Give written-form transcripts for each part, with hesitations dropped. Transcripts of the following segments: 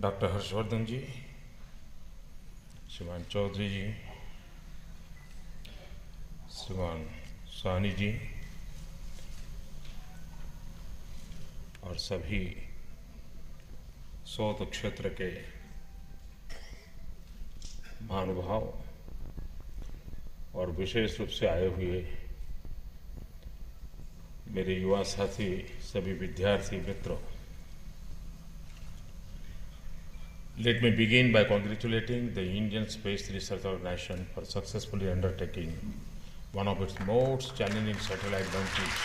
Doctor Harshvardhan जी, श्रीमान चौधरी जी, श्रीमान साहनी जी और सभी सौत क्षेत्र के महानुभाव और विशेष रूप से आए हुए मेरे युवा साथी, सभी विद्यार्थी मित्रों, let me begin by congratulating the Indian Space Research Organization for successfully undertaking one of its most challenging satellite launches.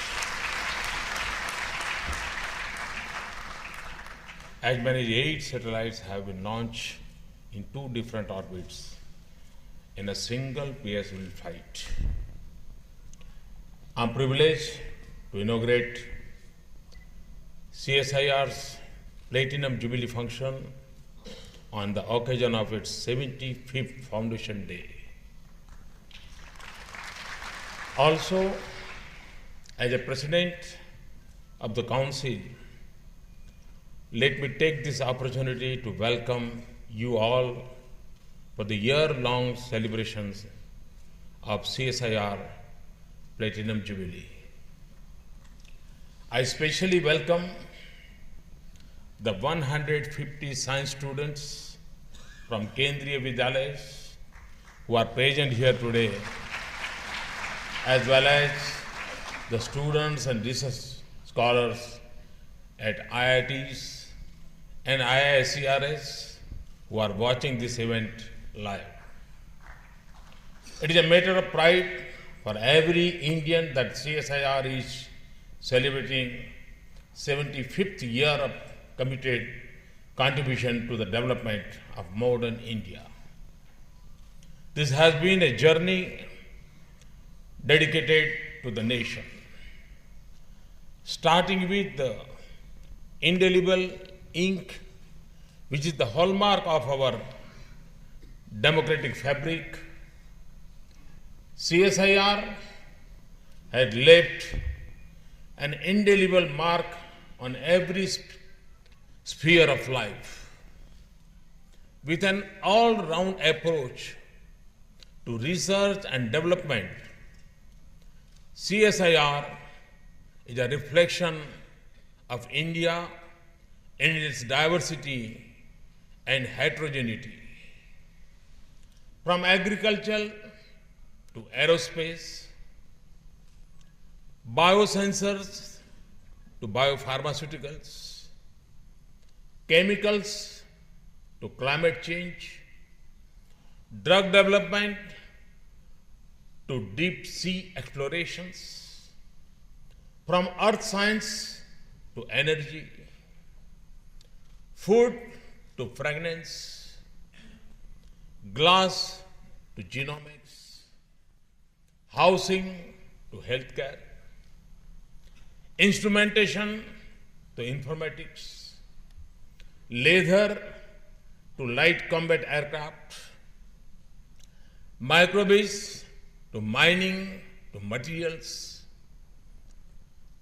As many as 8 satellites have been launched in 2 different orbits in a single PSLV flight. I'm privileged to inaugurate CSIR's Platinum Jubilee function on the occasion of its 75th Foundation Day. Also, as a President of the Council, let me take this opportunity to welcome you all for the year-long celebrations of CSIR Platinum Jubilee. I especially welcome the 150 science students from Kendriya Vidyalayas who are present here today, as well as the students and research scholars at IITs and IISERs who are watching this event live. It is a matter of pride for every Indian that CSIR is celebrating 75th year of committed contribution to the development of modern India. This has been a journey dedicated to the nation, starting with the indelible ink, which is the hallmark of our democratic fabric. CSIR had left an indelible mark on every sphere of life. With an all-round approach to research and development, CSIR is a reflection of India in its diversity and heterogeneity. From agriculture to aerospace, biosensors to biopharmaceuticals, chemicals to climate change, drug development to deep sea explorations, from earth science to energy, food to fragrance, glass to genomics, housing to healthcare, instrumentation to informatics, leather to light combat aircraft, microbies to mining to materials,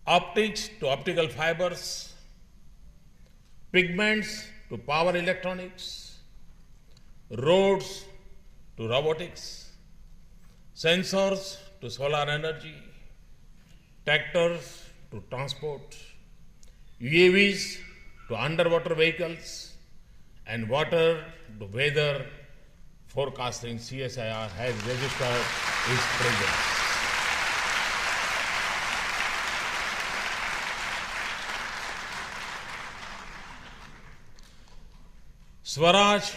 optics to optical fibers, pigments to power electronics, roads to robotics, sensors to solar energy, tractors to transport, UAVs to underwater vehicles, and water to weather forecasting. CSIR has registered its presence. Swaraj,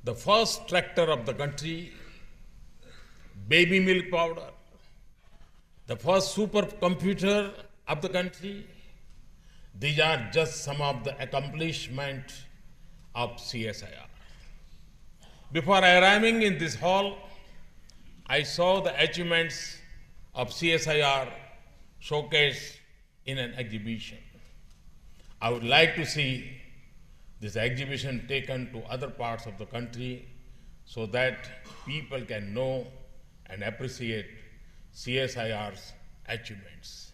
the first tractor of the country, baby milk powder, the first supercomputer of the country, these are just some of the accomplishments of CSIR. Before arriving in this hall, I saw the achievements of CSIR showcased in an exhibition. I would like to see this exhibition taken to other parts of the country so that people can know and appreciate CSIR's achievements.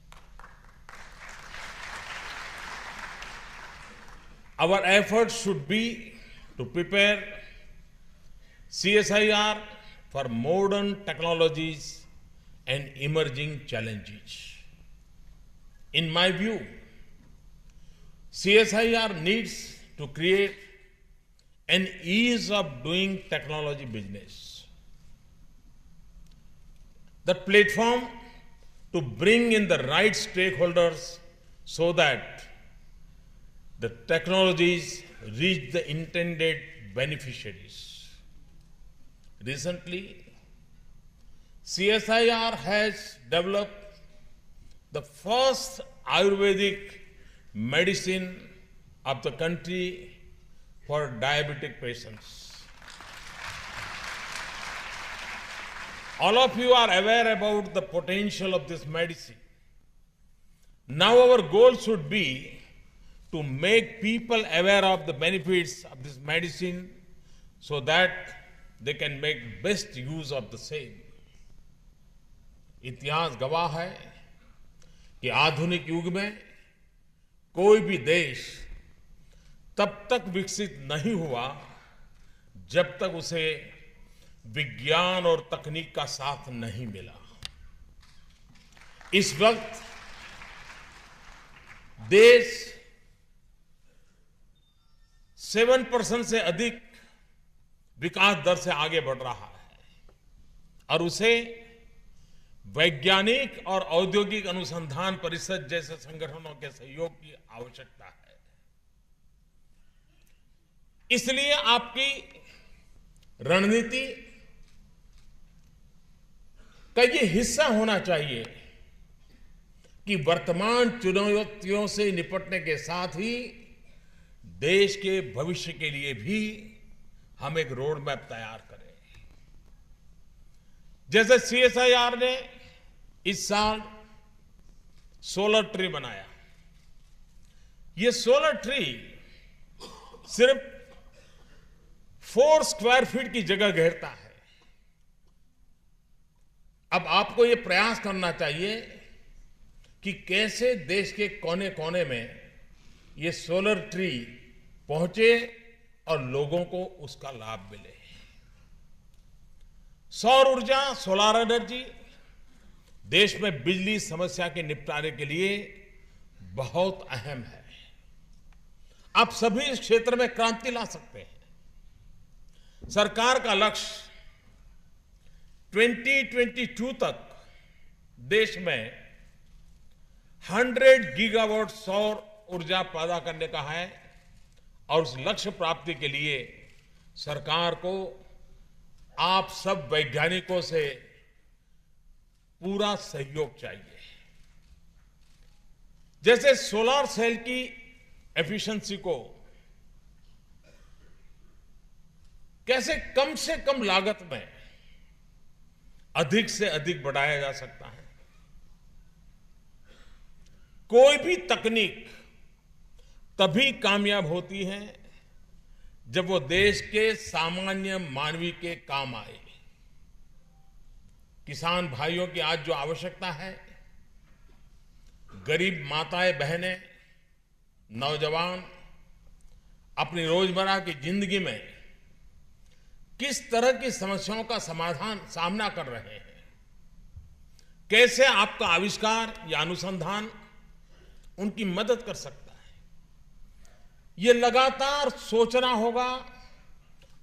Our efforts should be to prepare CSIR for modern technologies and emerging challenges. In my view, CSIR needs to create an ease of doing technology business. The platform to bring in the right stakeholders so that the technologies reach the intended beneficiaries. Recently, CSIR has developed the first Ayurvedic medicine of the country for diabetic patients. All of you are aware about the potential of this medicine. Now our goal should be to make people aware of the benefits of this medicine so that they can make best use of the same. इतिहास गवाह है कि आधुनिक युग में कोई भी देश तब तक विकसित नहीं हुआ जब तक उसे विज्ञान और तकनीक का साथ नहीं मिला। इस वक्त देश 7% से अधिक विकास दर से आगे बढ़ रहा है और उसे वैज्ञानिक और औद्योगिक अनुसंधान परिषद जैसे संगठनों के सहयोग की आवश्यकता है। इसलिए आपकी रणनीति का ये हिस्सा होना चाहिए कि वर्तमान चुनौतियों से निपटने के साथ ही देश के भविष्य के लिए भी हम एक रोड मैप तैयार करें। जैसे सीएसआईआर ने इस साल सोलर ट्री बनाया। ये सोलर ट्री सिर्फ 4 स्क्वायर फीट की जगह घेरता है। अब आपको ये प्रयास करना चाहिए कि कैसे देश के कोने कोने में ये सोलर ट्री पहुंचे और लोगों को उसका लाभ मिले। सौर ऊर्जा, सोलर एनर्जी देश में बिजली समस्या के निपटारे के लिए बहुत अहम है। आप सभी इस क्षेत्र में क्रांति ला सकते हैं। सरकार का लक्ष्य 2022 तक देश में 100 गीगावाट सौर ऊर्जा पैदा करने का है और उस लक्ष्य प्राप्ति के लिए सरकार को आप सब वैज्ञानिकों से पूरा सहयोग चाहिए। जैसे सोलर सेल की एफिशिएंसी को कैसे कम से कम लागत में अधिक से अधिक बढ़ाया जा सकता है। कोई भी तकनीक तभी कामयाब होती है जब वो देश के सामान्य मानवी के काम आए। किसान भाइयों की आज जो आवश्यकता है, गरीब माताएं बहनें, नौजवान अपनी रोजमर्रा की जिंदगी में किस तरह की समस्याओं का सामना कर रहे हैं, कैसे आपका आविष्कार या अनुसंधान उनकी मदद कर सकता है, ये लगातार सोचना होगा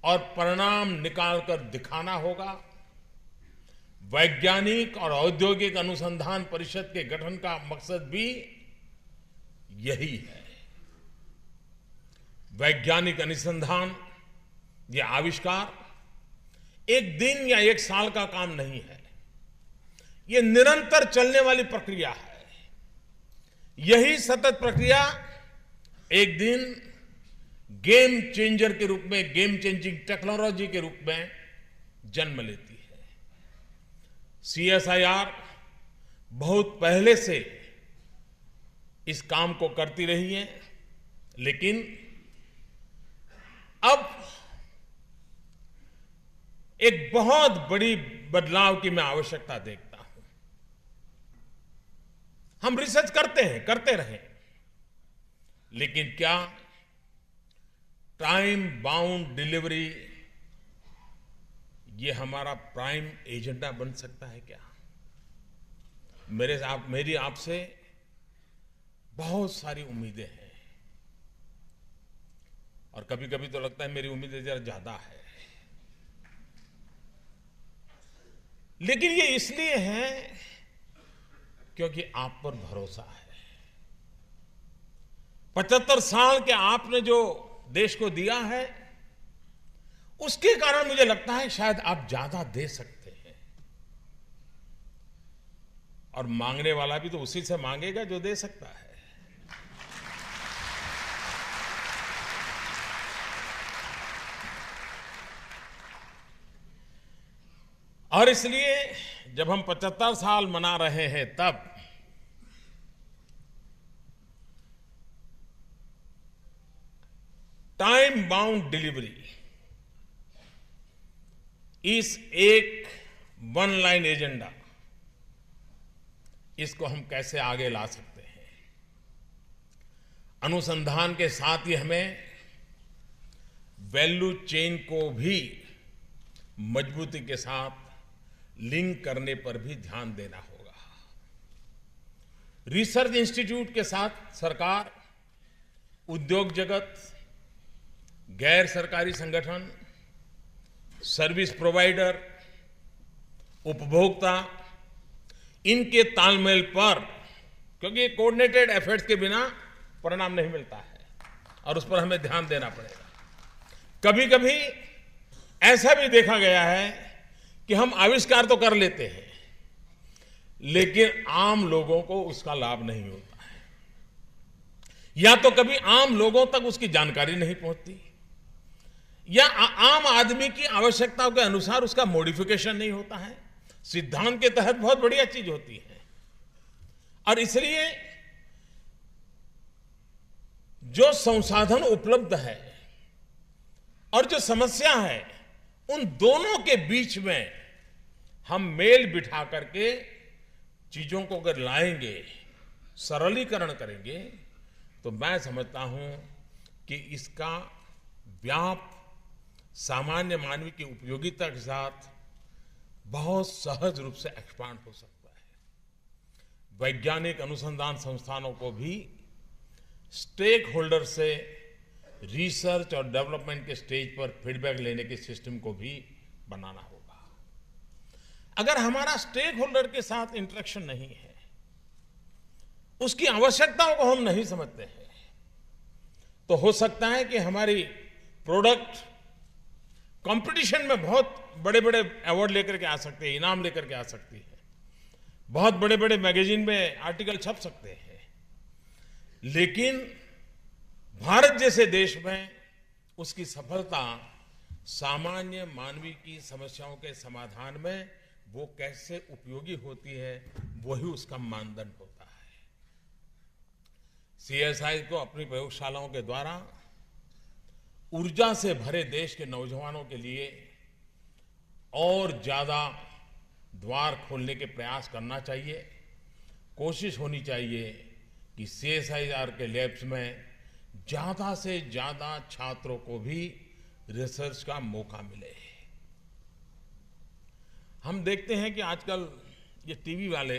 और परिणाम निकालकर दिखाना होगा। वैज्ञानिक और औद्योगिक अनुसंधान परिषद के गठन का मकसद भी यही है। वैज्ञानिक अनुसंधान, ये आविष्कार एक दिन या एक साल का काम नहीं है, ये निरंतर चलने वाली प्रक्रिया है। यही सतत प्रक्रिया एक दिन गेम चेंजर के रूप में, गेम चेंजिंग टेक्नोलॉजी के रूप में जन्म लेती है। सीएसआईआर बहुत पहले से इस काम को करती रही है, लेकिन अब एक बहुत बड़ी बदलाव की मैं आवश्यकता देखता हूं। हम रिसर्च करते हैं, करते रहे, लेकिन क्या टाइम बाउंड डिलीवरी ये हमारा प्राइम एजेंडा बन सकता है क्या? मेरी आपसे बहुत सारी उम्मीदें हैं और कभी-कभी तो लगता है मेरी उम्मीदें जरा ज्यादा है, लेकिन ये इसलिए है क्योंकि आप पर भरोसा है। 75 साल के आपने जो देश को दिया है, उसके कारण मुझे लगता है शायद आप ज्यादा दे सकते हैं। और मांगने वाला भी तो उसी से मांगेगा जो दे सकता है। और इसलिए जब हम 75 साल मना रहे हैं, तब टाइम बाउंड डिलीवरी इस एक वन लाइन एजेंडा, इसको हम कैसे आगे ला सकते हैं? अनुसंधान के साथ ही हमें वैल्यू चेन को भी मजबूती के साथ लिंक करने पर भी ध्यान देना होगा। रिसर्च इंस्टीट्यूट के साथ सरकार, उद्योग जगत, गैर सरकारी संगठन, सर्विस प्रोवाइडर, उपभोक्ता, इनके तालमेल पर, क्योंकि कोऑर्डिनेटेड एफर्ट्स के बिना परिणाम नहीं मिलता है और उस पर हमें ध्यान देना पड़ेगा। कभी कभी ऐसा भी देखा गया है कि हम आविष्कार तो कर लेते हैं, लेकिन आम लोगों को उसका लाभ नहीं होता है, या तो कभी आम लोगों तक उसकी जानकारी नहीं पहुंचती, या आम आदमी की आवश्यकताओं के अनुसार उसका मॉडिफिकेशन नहीं होता है। सिद्धांत के तहत बहुत बढ़िया चीज होती है, और इसलिए जो संसाधन उपलब्ध है और जो समस्या है, उन दोनों के बीच में हम मेल बिठा करके चीजों को अगर लाएंगे, सरलीकरण करेंगे, तो मैं समझता हूं कि इसका व्याप सामान्य मानव की उपयोगिता के साथ बहुत सहज रूप से एक्सपांड हो सकता है। वैज्ञानिक अनुसंधान संस्थानों को भी स्टेक होल्डर से रिसर्च और डेवलपमेंट के स्टेज पर फीडबैक लेने के सिस्टम को भी बनाना होगा। अगर हमारा स्टेक होल्डर के साथ इंटरेक्शन नहीं है, उसकी आवश्यकताओं को हम नहीं समझते हैं, तो हो सकता है कि हमारी प्रोडक्ट कंपटीशन में बहुत बड़े बड़े अवार्ड लेकर के आ सकते हैं, इनाम लेकर के आ सकती है, बहुत बड़े बड़े मैगजीन में आर्टिकल छप सकते हैं, लेकिन भारत जैसे देश में उसकी सफलता सामान्य मानवीय की समस्याओं के समाधान में वो कैसे उपयोगी होती है, वही उसका मानदंड होता है। सीएसआई को अपनी प्रयोगशालाओं के द्वारा ऊर्जा से भरे देश के नौजवानों के लिए और ज्यादा द्वार खोलने के प्रयास करना चाहिए। कोशिश होनी चाहिए कि सीएसआईआर के लैब्स में ज्यादा से ज्यादा छात्रों को भी रिसर्च का मौका मिले। हम देखते हैं कि आजकल ये टीवी वाले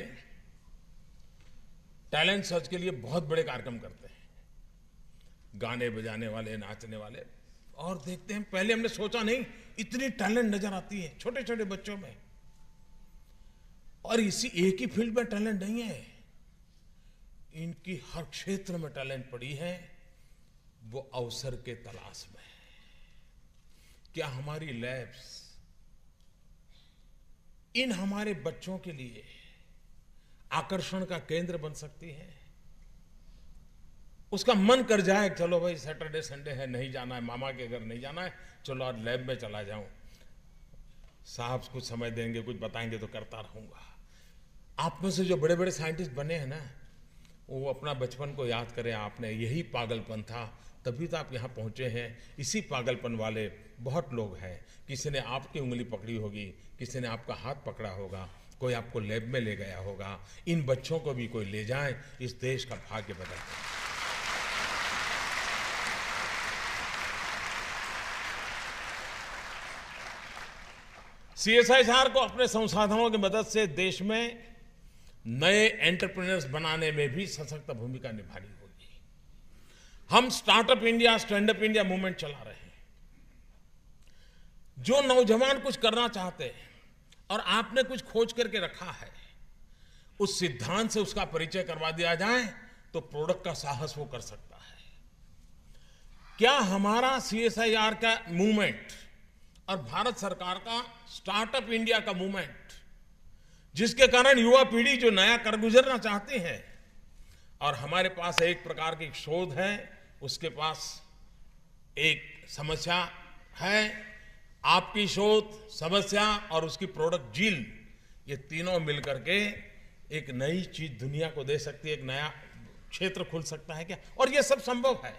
टैलेंट सर्च के लिए बहुत बड़े कार्यक्रम करते हैं, गाने बजाने वाले, नाचने वाले, और देखते हैं, पहले हमने सोचा नहीं इतनी टैलेंट नजर आती है छोटे छोटे बच्चों में, और इसी एक ही फील्ड में टैलेंट नहीं है, इनकी हर क्षेत्र में टैलेंट पड़ी है, वो अवसर के तलाश में है। क्या हमारी लैब्स इन हमारे बच्चों के लिए आकर्षण का केंद्र बन सकती है? उसका मन कर जाए, चलो भाई सैटरडे संडे है, नहीं जाना है, मामा के घर नहीं जाना है, चलो आज लैब में चला जाऊं, साहब कुछ समय देंगे, कुछ बताएंगे तो करता रहूंगा। आप में से जो बड़े बड़े साइंटिस्ट बने हैं ना, वो अपना बचपन को याद करें। आपने यही पागलपन था, तभी तो आप यहाँ पहुंचे हैं। इसी पागलपन वाले बहुत लोग हैं। किसी ने आपकी उंगली पकड़ी होगी, किसी ने आपका हाथ पकड़ा होगा, कोई आपको लैब में ले गया होगा। इन बच्चों को भी कोई ले जाए, इस देश का भाग्य बदल जाए। सीएसआईआर को अपने संसाधनों की मदद से देश में नए एंटरप्रेन्योर्स बनाने में भी सशक्त भूमिका निभानी होगी। हम startup India, stand up India movement चला रहे हैं। जो नौजवान कुछ करना चाहते हैं और आपने कुछ खोज करके रखा है, उस सिद्धांत से उसका परिचय करवा दिया जाए तो प्रोडक्ट का साहस वो कर सकता है। क्या हमारा सीएसआईआर का मूवमेंट और भारत सरकार का स्टार्टअप इंडिया का मूवमेंट, जिसके कारण युवा पीढ़ी जो नया कर गुजरना चाहती है और हमारे पास एक प्रकार की शोध है, उसके पास एक समस्या है, आपकी शोध, समस्या और उसकी प्रोडक्ट जील, ये तीनों मिलकर के एक नई चीज दुनिया को दे सकती है, एक नया क्षेत्र खुल सकता है क्या? और ये सब संभव है।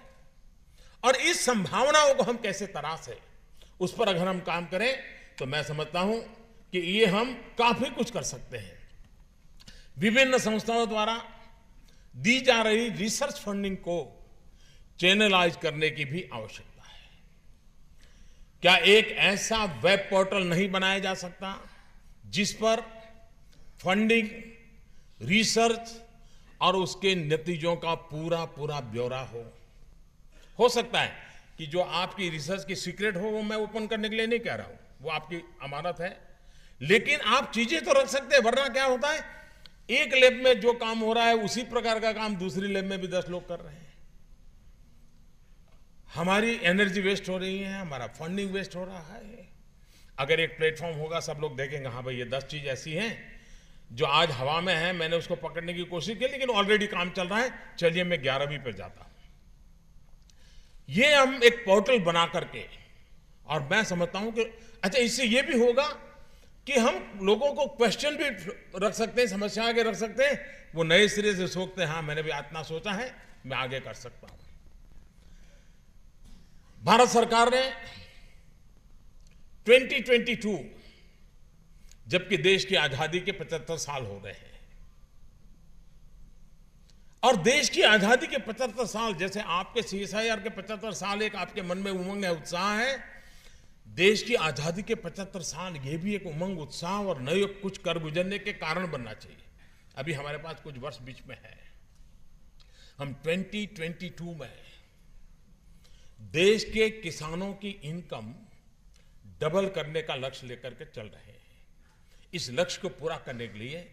और इस संभावनाओं को हम कैसे तराशें, उस पर अगर हम काम करें तो मैं समझता हूं कि ये हम काफी कुछ कर सकते हैं। विभिन्न संस्थाओं द्वारा दी जा रही रिसर्च फंडिंग को चैनलाइज करने की भी आवश्यकता है। क्या एक ऐसा वेब पोर्टल नहीं बनाया जा सकता जिस पर फंडिंग, रिसर्च और उसके नतीजों का पूरा पूरा ब्यौरा हो सकता है कि जो आपकी रिसर्च की सीक्रेट हो वो मैं ओपन करने के लिए नहीं कह रहा हूं, वो आपकी अमानत है, लेकिन आप चीजें तो रख सकते हैं। वरना क्या होता है, एक लैब में जो काम हो रहा है उसी प्रकार का काम दूसरी लैब में भी 10 लोग कर रहे हैं। हमारी एनर्जी वेस्ट हो रही है, हमारा फंडिंग वेस्ट हो रहा है। अगर एक प्लेटफॉर्म होगा, सब लोग देखेंगे हाँ भाई ये 10 चीज ऐसी हैं जो आज हवा में है, मैंने उसको पकड़ने की कोशिश की लेकिन ऑलरेडी काम चल रहा है, चलिए मैं 11वीं पे जाता हूं। ये हम एक पोर्टल बना करके, और मैं समझता हूं कि अच्छा इससे ये भी होगा कि हम लोगों को क्वेश्चन भी रख सकते हैं, समस्या आगे रख सकते हैं, वो नए सिरे से सोचते हैं हाँ मैंने भी इतना सोचा है, मैं आगे कर सकता हूं। भारत सरकार ने 2022, जबकि देश की आजादी के 75 साल हो रहे हैं, और देश की आजादी के 75 साल, जैसे आपके सीएसआईआर के 75 साल एक आपके मन में उमंग है, उत्साह है, देश की आजादी के 75 साल ये भी एक उमंग, उत्साह और नए कुछ कर गुजरने के कारण बनना चाहिए। अभी हमारे पास कुछ वर्ष बीच में है। हम 2022 में देश के किसानों की इनकम डबल करने का लक्ष्य लेकर के चल रहे हैं। इस लक्ष्य को पूरा करने के लिए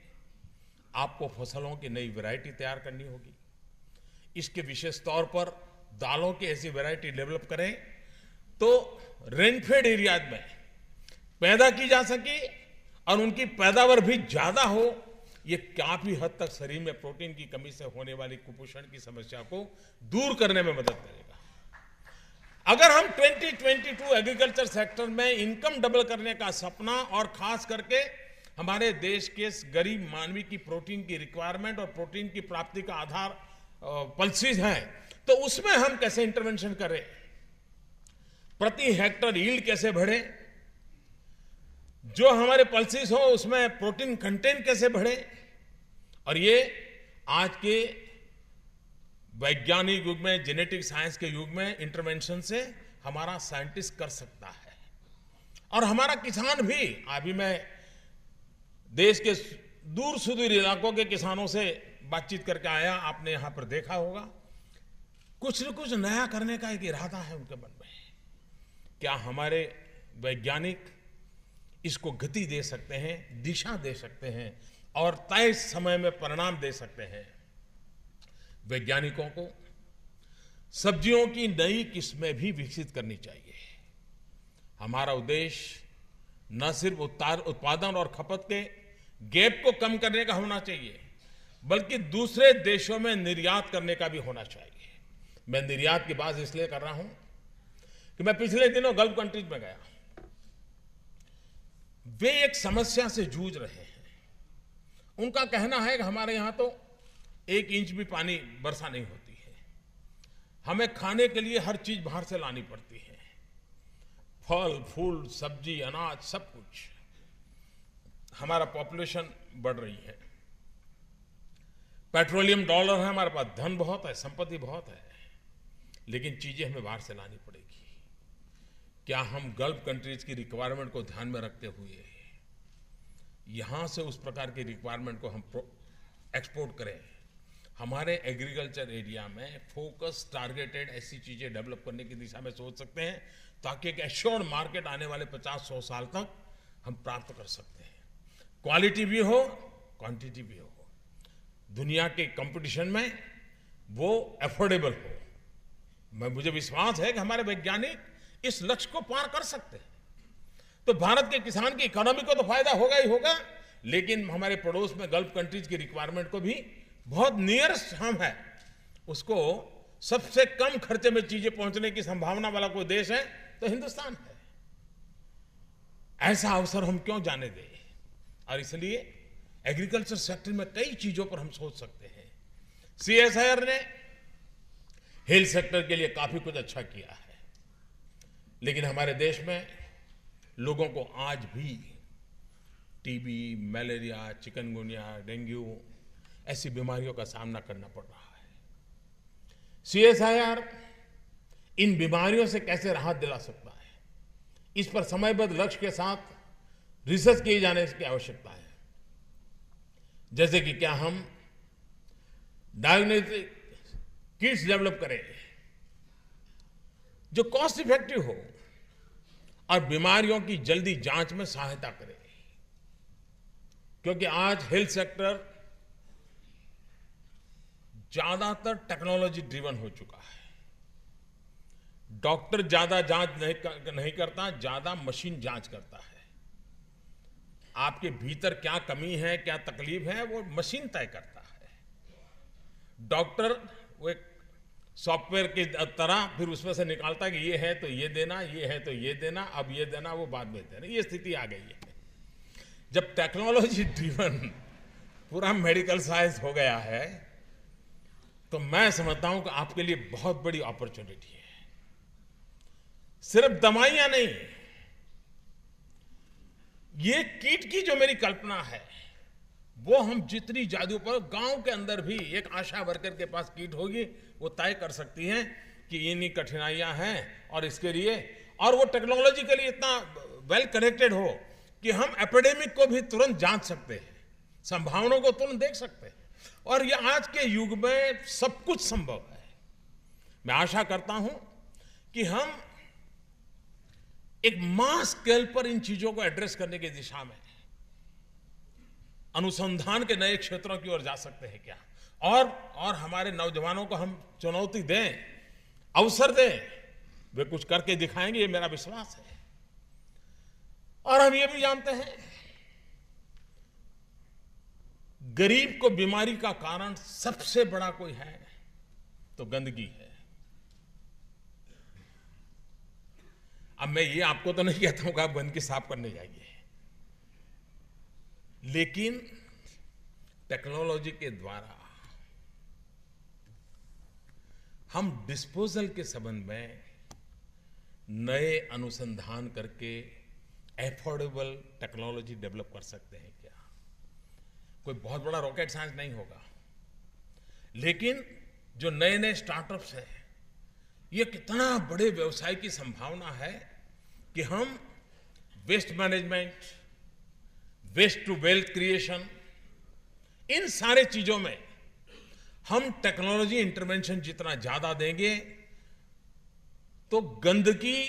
आपको फसलों की नई वैरायटी तैयार करनी होगी। इसके विशेष तौर पर दालों की ऐसी वैरायटी डेवलप करें तो रेनफेड एरियाज में पैदा की जा सके और उनकी पैदावार भी ज्यादा हो। ये काफी हद तक शरीर में प्रोटीन की कमी से होने वाली कुपोषण की समस्या को दूर करने में मदद करेगा। अगर हम 2022 एग्रीकल्चर सेक्टर में इनकम डबल करने का सपना और खास करके हमारे देश के गरीब मानवी की प्रोटीन की रिक्वायरमेंट और प्रोटीन की प्राप्ति का आधार पल्सीज हैं, तो उसमें हम कैसे इंटरवेंशन करें, प्रति हेक्टर यील्ड कैसे बढ़े, जो हमारे पल्सीज हो उसमें प्रोटीन कंटेंट कैसे बढ़े, और ये आज के वैज्ञानिक युग में, जेनेटिक साइंस के युग में इंटरवेंशन से हमारा साइंटिस्ट कर सकता है। और हमारा किसान भी, अभी मैं देश के दूर सुदूर इलाकों के किसानों से बातचीत करके आया, आपने यहां पर देखा होगा, कुछ न कुछ नया करने का एक इरादा है उनके मन में। क्या हमारे वैज्ञानिक इसको गति दे सकते हैं, दिशा दे सकते हैं और तय समय में परिणाम दे सकते हैं। वैज्ञानिकों को सब्जियों की नई किस्में भी विकसित करनी चाहिए। हमारा उद्देश्य न सिर्फ उत्पादन और खपत के गैप को कम करने का होना चाहिए, बल्कि दूसरे देशों में निर्यात करने का भी होना चाहिए। मैं निर्यात की बात इसलिए कर रहा हूं कि मैं पिछले दिनों गल्फ कंट्रीज में गया। वे एक समस्या से जूझ रहे हैं। उनका कहना है कि हमारे यहां तो 1 इंच भी पानी वर्षा नहीं होती है, हमें खाने के लिए हर चीज बाहर से लानी पड़ती है, फल फूल सब्जी अनाज सब कुछ। हमारा पॉपुलेशन बढ़ रही है, पेट्रोलियम डॉलर है, हमारे पास धन बहुत है, संपत्ति बहुत है, लेकिन चीजें हमें बाहर से लानी पड़ेगी। क्या हम गल्फ कंट्रीज की रिक्वायरमेंट को ध्यान में रखते हुए यहाँ से उस प्रकार की रिक्वायरमेंट को हम एक्सपोर्ट करें। हमारे एग्रीकल्चर एरिया में फोकस टारगेटेड ऐसी चीज़ें डेवलप करने की दिशा में सोच सकते हैं ताकि एक एश्योर्ड मार्केट आने वाले 50-100 साल तक हम प्राप्त कर सकते हैं। क्वालिटी भी हो, क्वांटिटी भी हो, दुनिया के कंपटीशन में वो अफोर्डेबल हो। मुझे विश्वास है कि हमारे वैज्ञानिक इस लक्ष्य को पार कर सकते हैं। तो भारत के किसान की इकोनॉमी को तो फायदा होगा ही होगा, लेकिन हमारे पड़ोस में गल्फ कंट्रीज की रिक्वायरमेंट को भी बहुत नियरेस्ट हम है, उसको सबसे कम खर्चे में चीजें पहुंचने की संभावना वाला कोई देश है तो हिंदुस्तान है। ऐसा अवसर हम क्यों जाने दें? और इसलिए एग्रीकल्चर सेक्टर में कई चीजों पर हम सोच सकते हैं। सीएसआईआर ने हेल्थ सेक्टर के लिए काफी कुछ अच्छा किया है, लेकिन हमारे देश में लोगों को आज भी टीबी, मलेरिया, चिकनगुनिया, डेंगू ऐसी बीमारियों का सामना करना पड़ रहा है। सीएसआईआर इन बीमारियों से कैसे राहत दिला सकता है, इस पर समयबद्ध लक्ष्य के साथ रिसर्च किए जाने की आवश्यकता है। जैसे कि क्या हम डायग्नोस्टिक किट्स डेवलप करें जो कॉस्ट इफेक्टिव हो और बीमारियों की जल्दी जांच में सहायता करे, क्योंकि आज हेल्थ सेक्टर ज्यादातर टेक्नोलॉजी ड्रिवन हो चुका है। डॉक्टर ज्यादा जांच नहीं करता, ज्यादा मशीन जांच करता है। आपके भीतर क्या कमी है, क्या तकलीफ है, वो मशीन तय करता है। डॉक्टर वो एक सॉफ्टवेयर की तरह फिर उसमें से निकालता है कि ये है तो ये देना, ये है तो ये देना, अब ये देना, वो बाद में देना। ये स्थिति आ गई है। जब टेक्नोलॉजी ड्रिवन पूरा मेडिकल साइंस हो गया है, तो मैं समझता हूं कि आपके लिए बहुत बड़ी अपॉर्चुनिटी है। सिर्फ दवाइयां नहीं, ये किट की जो मेरी कल्पना है वो हम जितनी जादू पर गांव के अंदर भी एक आशा वर्कर के पास किट होगी, वो तय कर सकती हैं कि इन्हीं कठिनाइयां हैं और इसके लिए, और वो टेक्नोलॉजिकली इतना वेल कनेक्टेड हो कि हम एपिडेमिक को भी तुरंत जांच सकते हैं, संभावनाओं को तुरंत देख सकते हैं। और ये आज के युग में सब कुछ संभव है। मैं आशा करता हूं कि हम एक मास स्केल पर इन चीजों को एड्रेस करने की दिशा में अनुसंधान के नए क्षेत्रों की ओर जा सकते हैं क्या, और हमारे नौजवानों को हम चुनौती दें, अवसर दें, वे कुछ करके दिखाएंगे, ये मेरा विश्वास है। और हम ये भी जानते हैं गरीब को बीमारी का कारण सबसे बड़ा कोई है तो गंदगी है। अब मैं ये आपको तो नहीं कहता हूं कि आप गंदगी साफ करने जाइए, लेकिन टेक्नोलॉजी के द्वारा हम डिस्पोजल के संबंध में नए अनुसंधान करके एफोर्डेबल टेक्नोलॉजी डेवलप कर सकते हैं क्या? कोई बहुत बड़ा रॉकेट साइंस नहीं होगा, लेकिन जो नए नए स्टार्टअप्स हैं, ये कितना बड़े व्यवसाय की संभावना है कि हम waste management, waste to wealth creation, इन सारे चीजों में हम टेक्नोलॉजी इंटरवेंशन जितना ज्यादा देंगे तो गंदगी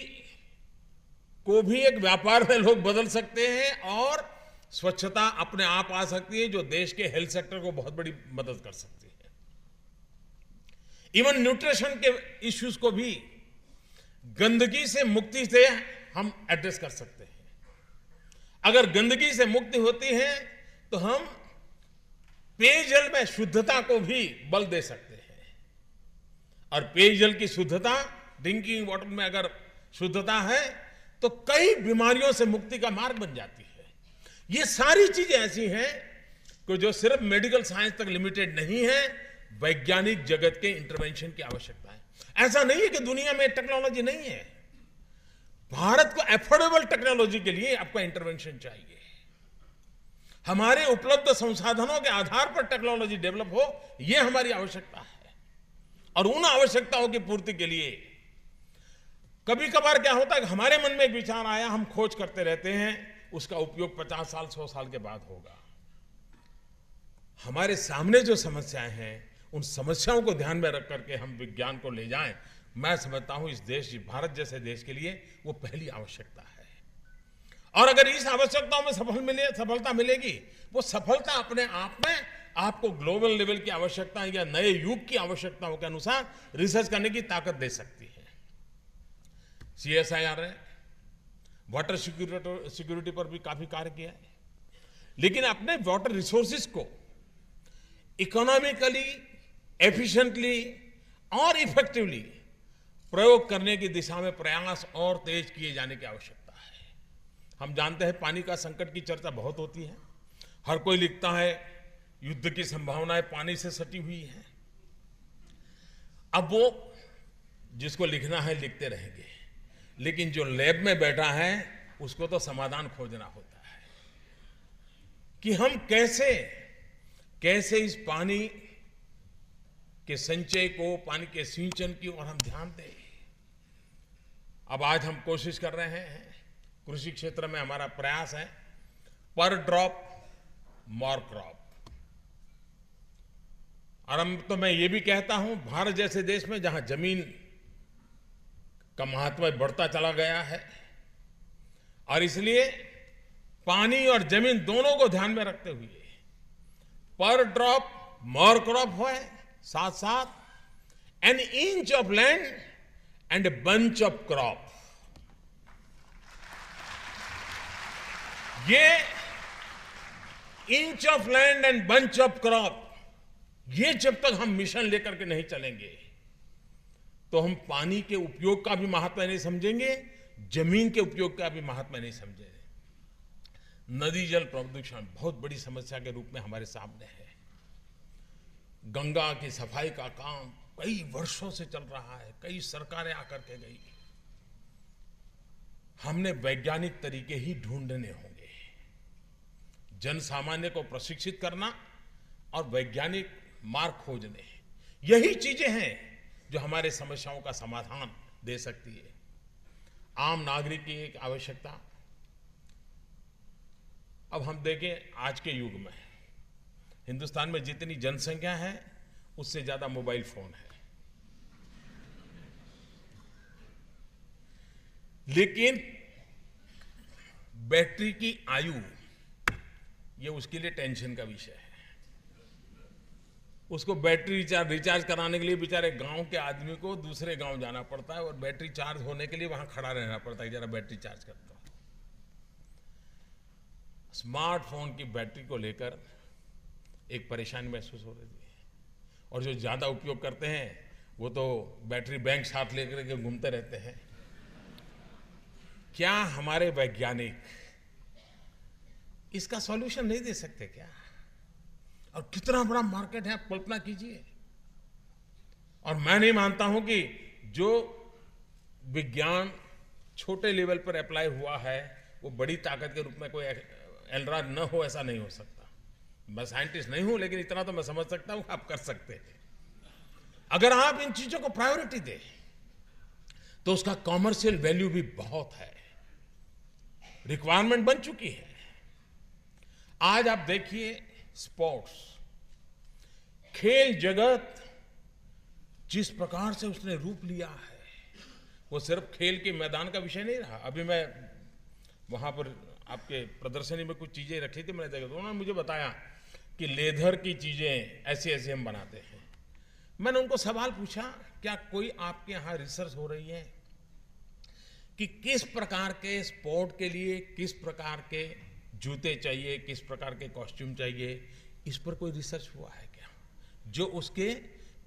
को भी एक व्यापार में लोग बदल सकते हैं और स्वच्छता अपने आप आ सकती है, जो देश के हेल्थ सेक्टर को बहुत बड़ी मदद कर सकती है। इवन न्यूट्रिशन के इश्यूज को भी गंदगी से मुक्ति से हम एड्रेस कर सकते हैं। अगर गंदगी से मुक्ति होती है तो हम पेयजल में शुद्धता को भी बल दे सकते हैं, और पेयजल की शुद्धता, ड्रिंकिंग वाटर में अगर शुद्धता है तो कई बीमारियों से मुक्ति का मार्ग बन जाती है। ये सारी चीजें ऐसी हैं कि जो सिर्फ मेडिकल साइंस तक लिमिटेड नहीं है, वैज्ञानिक जगत के इंटरवेंशन की आवश्यकता है। ऐसा नहीं है कि दुनिया में टेक्नोलॉजी नहीं है, भारत को एफोर्डेबल टेक्नोलॉजी के लिए आपका इंटरवेंशन चाहिए। हमारे उपलब्ध संसाधनों के आधार पर टेक्नोलॉजी डेवलप हो, यह हमारी आवश्यकता है। और उन आवश्यकताओं की पूर्ति के लिए कभी कभार क्या होता है कि हमारे मन में एक विचार आया, हम खोज करते रहते हैं, उसका उपयोग 50 साल 100 साल के बाद होगा। हमारे सामने जो समस्याएं हैं, उन समस्याओं को ध्यान में रख करके हम विज्ञान को ले जाएं, मैं समझता हूं इस देश, भारत जैसे देश के लिए वो पहली आवश्यकता है। और अगर इस आवश्यकताओं में सफलता मिलेगी, वो सफलता अपने आप में आपको ग्लोबल लेवल की आवश्यकता या नए युग की आवश्यकताओं के अनुसार रिसर्च करने की ताकत दे सकती है। CSIR ने वाटर सिक्योरिटी पर भी काफी कार्य किया है, लेकिन अपने वाटर रिसोर्सेज को इकोनॉमिकली, एफिशिएंटली और इफेक्टिवली प्रयोग करने की दिशा में प्रयास और तेज किए जाने की आवश्यकता है। हम जानते हैं पानी का संकट की चर्चा बहुत होती है। हर कोई लिखता है युद्ध की संभावनाएं पानी से सटी हुई है। अब वो जिसको लिखना है लिखते रहेंगे, लेकिन जो लैब में बैठा है उसको तो समाधान खोजना होता है कि हम कैसे इस पानी के संचय को, पानी के सिंचन की ओर हम ध्यान दें। अब आज हम कोशिश कर रहे हैं, कृषि क्षेत्र में हमारा प्रयास है पर ड्रॉप मोर क्रॉप। और हम तो मैं ये भी कहता हूं, भारत जैसे देश में जहां जमीन का महत्व बढ़ता चला गया है और इसलिए पानी और जमीन दोनों को ध्यान में रखते हुए पर ड्रॉप मोर क्रॉप होए, साथ साथ an inch of land and a bunch of crop. ये inch of land and bunch of crop, ये जब तक हम मिशन लेकर के नहीं चलेंगे तो हम पानी के उपयोग का भी महत्व नहीं समझेंगे, जमीन के उपयोग का भी महत्व नहीं समझेंगे। नदी जल प्रदूषण बहुत बड़ी समस्या के रूप में हमारे सामने है। गंगा की सफाई का काम कई वर्षों से चल रहा है, कई सरकारें आकर के गई। हमने वैज्ञानिक तरीके ही ढूंढने होंगे, जन सामान्य को प्रशिक्षित करना और वैज्ञानिक मार्ग खोजने, यही चीजें हैं जो हमारे समस्याओं का समाधान दे सकती है। आम नागरिक की एक आवश्यकता, अब हम देखें आज के युग में हिंदुस्तान में जितनी जनसंख्या है उससे ज्यादा मोबाइल फोन है, लेकिन बैटरी की आयु ये उसके लिए टेंशन का विषय है। उसको बैटरी रिचार्ज कराने के लिए बेचारे गांव के आदमी को दूसरे गांव जाना पड़ता है और बैटरी चार्ज होने के लिए वहां खड़ा रहना पड़ता है, जरा बैटरी चार्ज करता हूं। स्मार्टफोन की बैटरी को लेकर एक परेशानी महसूस हो रही है, और जो ज्यादा उपयोग करते हैं वो तो बैटरी बैंक साथ लेकर के घूमते रहते हैं। क्या हमारे वैज्ञानिक इसका सॉल्यूशन नहीं दे सकते क्या? और कितना बड़ा मार्केट है, आप कल्पना कीजिए। और मैं नहीं मानता हूं कि जो विज्ञान छोटे लेवल पर अप्लाई हुआ है वो बड़ी ताकत के रूप में कोई एलराज न हो, ऐसा नहीं हो सकता। मैं साइंटिस्ट नहीं हूं, लेकिन इतना तो मैं समझ सकता हूं आप कर सकते हैं। अगर आप इन चीजों को प्रायोरिटी दें तो उसका कॉमर्शियल वैल्यू भी बहुत है, रिक्वायरमेंट बन चुकी है। आज आप देखिए स्पोर्ट्स, खेल जगत जिस प्रकार से उसने रूप लिया है, वो सिर्फ खेल के मैदान का विषय नहीं रहा। अभी मैं वहां पर आपके प्रदर्शनी में कुछ चीजें रखी थी, मैंने देखा, तो उन्होंने मुझे बताया कि लेदर की चीजें ऐसे ऐसे हम बनाते हैं। मैंने उनको सवाल पूछा, क्या कोई आपके यहां रिसर्च हो रही है कि किस प्रकार के स्पोर्ट के लिए किस प्रकार के जूते चाहिए, किस प्रकार के कॉस्ट्यूम चाहिए? इस पर कोई रिसर्च हुआ है क्या जो उसके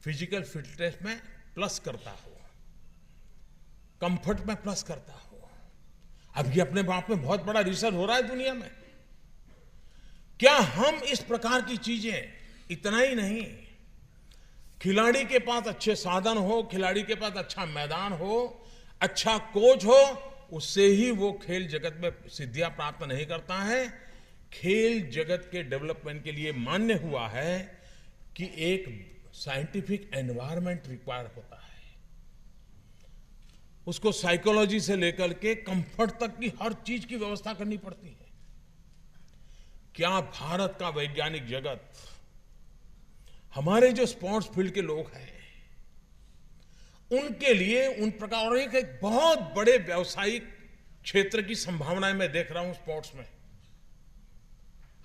फिजिकल फिटनेस में प्लस करता हो, कंफर्ट में प्लस करता हो? अब ये अपने बाप में बहुत बड़ा रिसर्च हो रहा है दुनिया में। क्या हम इस प्रकार की चीजें, इतना ही नहीं, खिलाड़ी के पास अच्छे साधन हो, खिलाड़ी के पास अच्छा मैदान हो, अच्छा कोच हो, उससे ही वो खेल जगत में सिद्धियां प्राप्त नहीं करता है। खेल जगत के डेवलपमेंट के लिए मान्य हुआ है कि एक साइंटिफिक एनवायरनमेंट रिक्वायर होता है। उसको साइकोलॉजी से लेकर के कंफर्ट तक की हर चीज की व्यवस्था करनी पड़ती है। क्या भारत का वैज्ञानिक जगत, हमारे जो स्पोर्ट्स फील्ड के लोग हैं, उनके लिए उन प्रकार और एक बहुत बड़े व्यावसायिक क्षेत्र की संभावनाएं मैं देख रहा हूं स्पोर्ट्स में।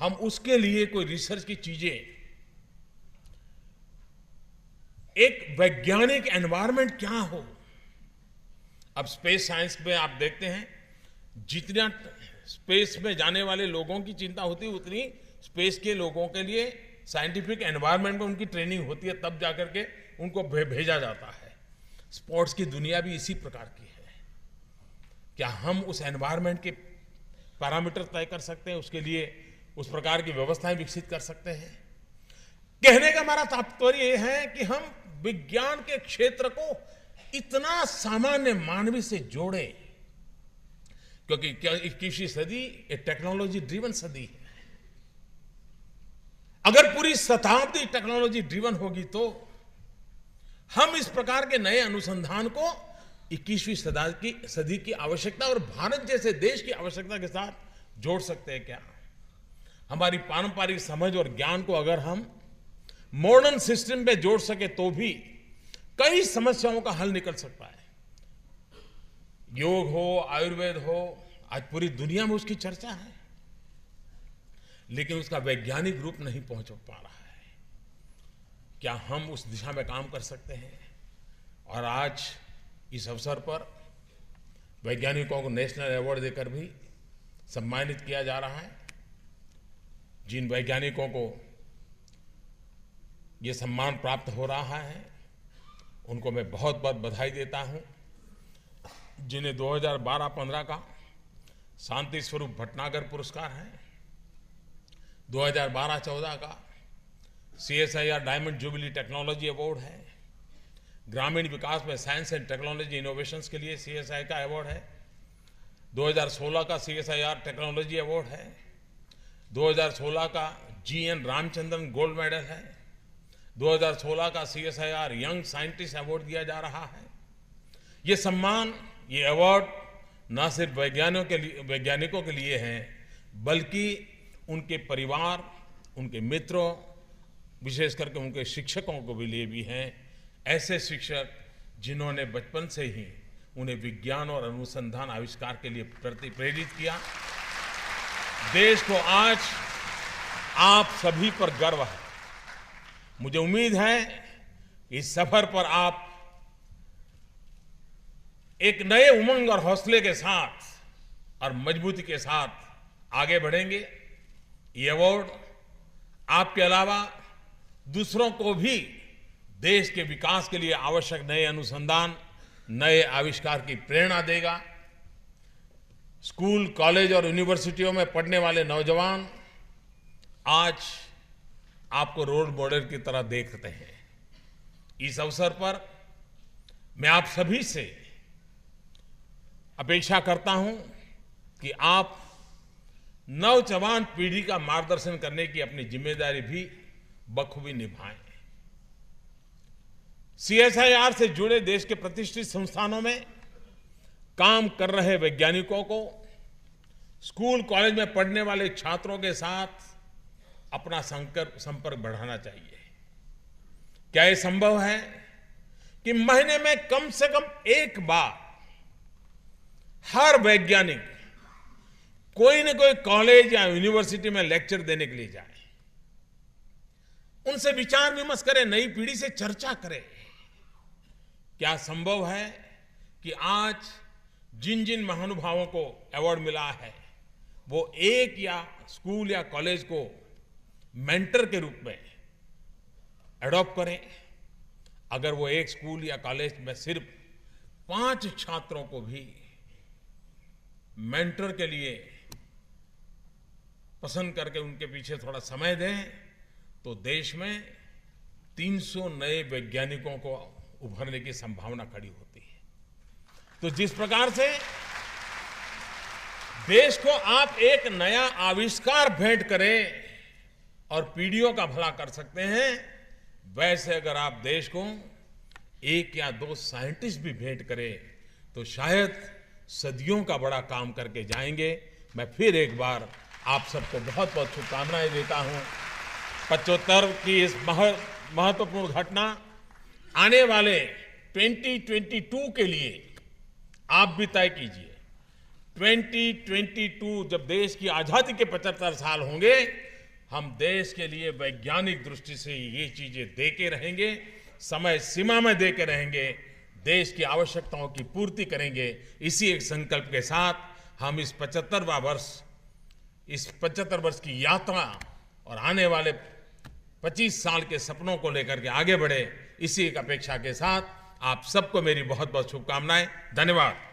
हम उसके लिए कोई रिसर्च की चीजें, एक वैज्ञानिक एनवायरनमेंट क्या हो। अब स्पेस साइंस में आप देखते हैं, जितना स्पेस में जाने वाले लोगों की चिंता होती है, उतनी स्पेस के लोगों के लिए साइंटिफिक एनवायरनमेंट में उनकी ट्रेनिंग होती है, तब जाकर के उनको भेजा जाता है। स्पोर्ट्स की दुनिया भी इसी प्रकार की है। क्या हम उस एनवायरनमेंट के पैरामीटर तय कर सकते हैं, उसके लिए उस प्रकार की व्यवस्थाएं विकसित कर सकते हैं? कहने का हमारा तात्पर्य यह है कि हम विज्ञान के क्षेत्र को इतना सामान्य मानवीय से जोड़े, क्योंकि 21वीं सदी एक टेक्नोलॉजी ड्रिवन सदी है। अगर पूरी शताब्दी टेक्नोलॉजी ड्रिवन होगी तो हम इस प्रकार के नए अनुसंधान को 21वीं सदी की आवश्यकता और भारत जैसे देश की आवश्यकता के साथ जोड़ सकते हैं क्या? हमारी पारंपरिक समझ और ज्ञान को अगर हम मॉडर्न सिस्टम में जोड़ सके तो भी कई समस्याओं का हल निकल सकता है। योग हो, आयुर्वेद हो, आज पूरी दुनिया में उसकी चर्चा है, लेकिन उसका वैज्ञानिक रूप नहीं पहुंच पा रहा है। क्या हम उस दिशा में काम कर सकते हैं? और आज इस अवसर पर वैज्ञानिकों को नेशनल अवार्ड देकर भी सम्मानित किया जा रहा है। जिन वैज्ञानिकों को ये सम्मान प्राप्त हो रहा है, उनको मैं बहुत बहुत बधाई देता हूं। जिन्हें 2012-15 का शांति स्वरूप भटनागर पुरस्कार है, 2012-14 का CSIR diamond jubilee technology award है, ग्रामीण विकास में साइंस एंड टेक्नोलॉजी इनोवेशंस के लिए CSI का अवार्ड है, 2016 का CSIR टेक्नोलॉजी अवार्ड है, 2016 का GN रामचंद्रन गोल्ड मेडल है, 2016 का CSIR यंग साइंटिस्ट अवार्ड दिया जा रहा है। ये सम्मान, ये अवार्ड न सिर्फ वैज्ञानिकों के लिए हैं, बल्कि उनके परिवार, उनके मित्रों, विशेष करके उनके शिक्षकों को भी लिए भी हैं। ऐसे शिक्षक जिन्होंने बचपन से ही उन्हें विज्ञान और अनुसंधान आविष्कार के लिए प्रेरित किया। देश को आज आप सभी पर गर्व है। मुझे उम्मीद है इस सफर पर आप एक नए उमंग और हौसले के साथ और मजबूती के साथ आगे बढ़ेंगे। ये अवार्ड आपके अलावा दूसरों को भी देश के विकास के लिए आवश्यक नए अनुसंधान, नए आविष्कार की प्रेरणा देगा। स्कूल, कॉलेज और यूनिवर्सिटियों में पढ़ने वाले नौजवान आज आपको रोल मॉडल की तरह देखते हैं। इस अवसर पर मैं आप सभी से अपेक्षा करता हूं कि आप नौजवान पीढ़ी का मार्गदर्शन करने की अपनी जिम्मेदारी भी बखूबी निभाएं। CSIR से जुड़े देश के प्रतिष्ठित संस्थानों में काम कर रहे वैज्ञानिकों को स्कूल, कॉलेज में पढ़ने वाले छात्रों के साथ अपना संपर्क बढ़ाना चाहिए। क्या यह संभव है कि महीने में कम से कम एक बार हर वैज्ञानिक कोई न कोई कॉलेज या यूनिवर्सिटी में लेक्चर देने के लिए जाए, उनसे विचार विमर्श करें, नई पीढ़ी से चर्चा करें? क्या संभव है कि आज जिन जिन महानुभावों को अवार्ड मिला है, वो एक या स्कूल या कॉलेज को मेंटर के रूप में एडॉप्ट करें? अगर वो एक स्कूल या कॉलेज में सिर्फ 5 छात्रों को भी मेंटर के लिए पसंद करके उनके पीछे थोड़ा समय दें, तो देश में 300 नए वैज्ञानिकों को उभरने की संभावना खड़ी होती है। तो जिस प्रकार से देश को आप एक नया आविष्कार भेंट करें और पीढ़ियों का भला कर सकते हैं, वैसे अगर आप देश को 1 या 2 साइंटिस्ट भी भेंट करें तो शायद सदियों का बड़ा काम करके जाएंगे। मैं फिर एक बार आप सबको बहुत बहुत शुभकामनाएं देता हूं। 75 की इस महत्वपूर्ण घटना आने वाले 2022 के लिए आप भी तय कीजिए। 2022 जब देश की आजादी के 75 साल होंगे, हम देश के लिए वैज्ञानिक दृष्टि से ये चीजें देके रहेंगे, समय सीमा में देके रहेंगे, देश की आवश्यकताओं की पूर्ति करेंगे। इसी एक संकल्प के साथ हम इस 75 वर्ष की यात्रा और आने वाले 25 साल के सपनों को लेकर के आगे बढ़े। इसी एक अपेक्षा के साथ आप सबको मेरी बहुत बहुत शुभकामनाएं। धन्यवाद।